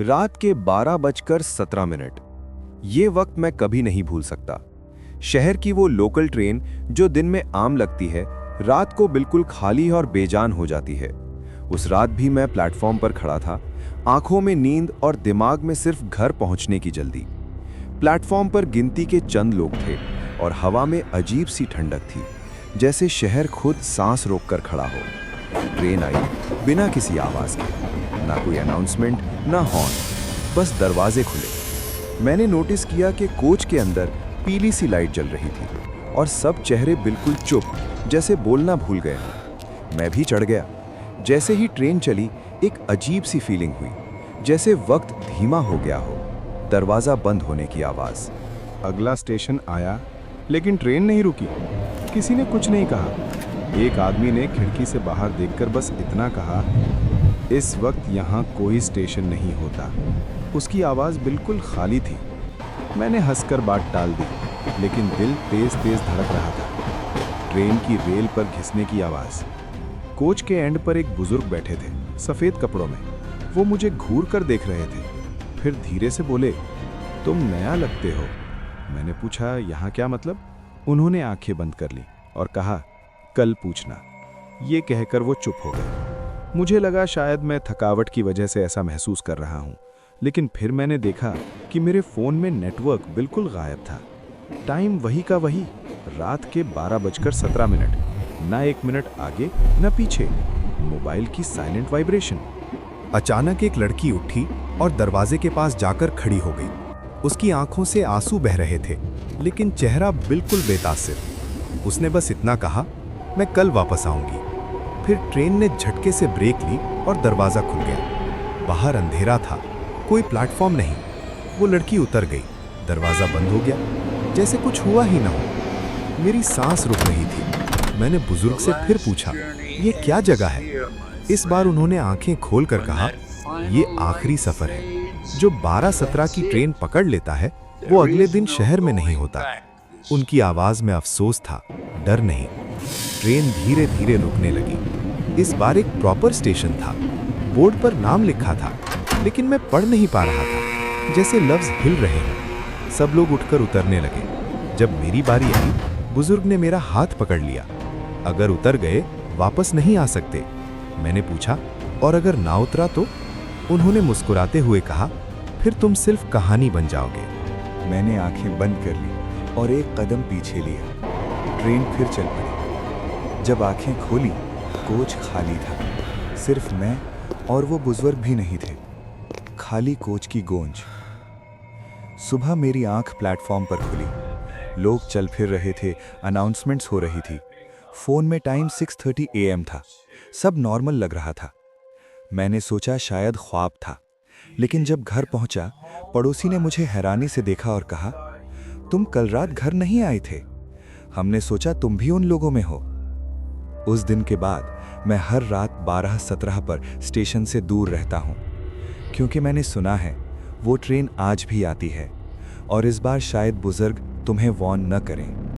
रात के 12:17। ये वक्त मैं कभी नहीं भूल सकता। शहर की वो लोकल ट्रेन जो दिन में आम लगती है, रात को बिल्कुल खाली और बेजान हो जाती है। उस रात भी मैं प्लेटफॉर्म पर खड़ा था, आंखों में नींद और दिमाग में सिर्फ घर पहुंचने की जल्दी। प्लेटफॉर्म पर गिनती के चंद लोग थे और हवा में अजीब सी ठंडक थी, जैसे शहर खुद सांस रोककर खड़ा हो। ट्रेन आई बिना किसी आवाज के, ना कोई अनाउंसमेंट, ना हॉर्न, बस दरवाजे खुले। मैंने नोटिस किया कि कोच के अंदर पीली सी लाइट जल रही थी और सब चेहरे बिल्कुल चुप, जैसे बोलना भूल गए हों। मैं भी चढ़ गया। जैसे ही ट्रेन चली, एक अजीब सी फीलिंग हुई, जैसे वक्त धीमा हो गया हो। दरवाजा बंद होने की आवाज। अगला स्टेशन आया, लेकिन ट्रेन नहीं रुकी। किसी ने कुछ नहीं कहा। एक आदमी ने खिड़की से बाहर देखकर बस इतना कहा, इस वक्त यहाँ कोई स्टेशन नहीं होता। उसकी आवाज़ बिल्कुल खाली थी। मैंने हंसकर बात टाल दी, लेकिन दिल तेज तेज धड़क रहा था। ट्रेन की रेल पर घिसने की आवाज़। कोच के एंड पर एक बुजुर्ग बैठे थे, सफ़ेद कपड़ों में। वो मुझे घूर कर देख रहे थे, फिर धीरे से बोले, तुम नया लगते हो। मैंने पूछा, यहाँ क्या मतलब? उन्होंने आंखें बंद कर ली और कहा, कल पूछना। ये कहकर वो चुप हो गए। मुझे लगा शायद मैं थकावट की वजह से ऐसा महसूस कर रहा हूँ, लेकिन फिर मैंने देखा कि मेरे फ़ोन में नेटवर्क बिल्कुल गायब था। टाइम वही का वही, रात के 12:17। ना 1 मिनट आगे न पीछे। मोबाइल की साइलेंट वाइब्रेशन। अचानक एक लड़की उठी और दरवाजे के पास जाकर खड़ी हो गई। उसकी आंखों से आंसू बह रहे थे, लेकिन चेहरा बिल्कुल बेतासिर। उसने बस इतना कहा, मैं कल वापस आऊंगी। फिर ट्रेन ने झटके से ब्रेक ली और दरवाजा खुल गया। बाहर अंधेरा था, कोई प्लेटफॉर्म नहीं। वो लड़की उतर गई, दरवाजा बंद हो गया, जैसे कुछ हुआ ही ना हो। मेरी सांस रुक रही थी। मैंने बुजुर्ग से फिर पूछा, ये क्या जगह है? इस बार उन्होंने आंखें खोलकर कहा, ये आखिरी सफर है। जो 12:17 की ट्रेन पकड़ लेता है, वो अगले दिन शहर में नहीं होता। उनकी आवाज में अफसोस था, डर नहीं। ट्रेन धीरे धीरे रुकने लगी। इस बार एक प्रॉपर स्टेशन था। बोर्ड पर नाम लिखा था, लेकिन मैं पढ़ नहीं पा रहा था, जैसे लफ्ज हिल रहे हैं। सब लोग उठकर उतरने लगे। जब मेरी बारी आई, बुजुर्ग ने मेरा हाथ पकड़ लिया। अगर उतर गए वापस नहीं आ सकते। मैंने पूछा, और अगर ना उतरा तो? उन्होंने मुस्कुराते हुए कहा, फिर तुम सिर्फ कहानी बन जाओगे। मैंने आंखें बंद कर ली और एक कदम पीछे लिया। ट्रेन फिर चल पड़ी। जब आंखें खोली, कोच खाली था। सिर्फ मैं और वो बुजुर्ग भी नहीं थे। खाली कोच की गूंज। सुबह मेरी आंख प्लेटफॉर्म पर खुली। लोग चल फिर रहे थे, अनाउंसमेंट्स हो रही थी। फोन में टाइम 6:30 AM था। सब नॉर्मल लग रहा था। मैंने सोचा शायद ख्वाब था, लेकिन जब घर पहुंचा, पड़ोसी ने मुझे हैरानी से देखा और कहा, तुम कल रात घर नहीं आए थे। हमने सोचा तुम भी उन लोगों में हो। उस दिन के बाद मैं हर रात 12:17 पर स्टेशन से दूर रहता हूं, क्योंकि मैंने सुना है वो ट्रेन आज भी आती है, और इस बार शायद बुजुर्ग तुम्हें वार्न न करें।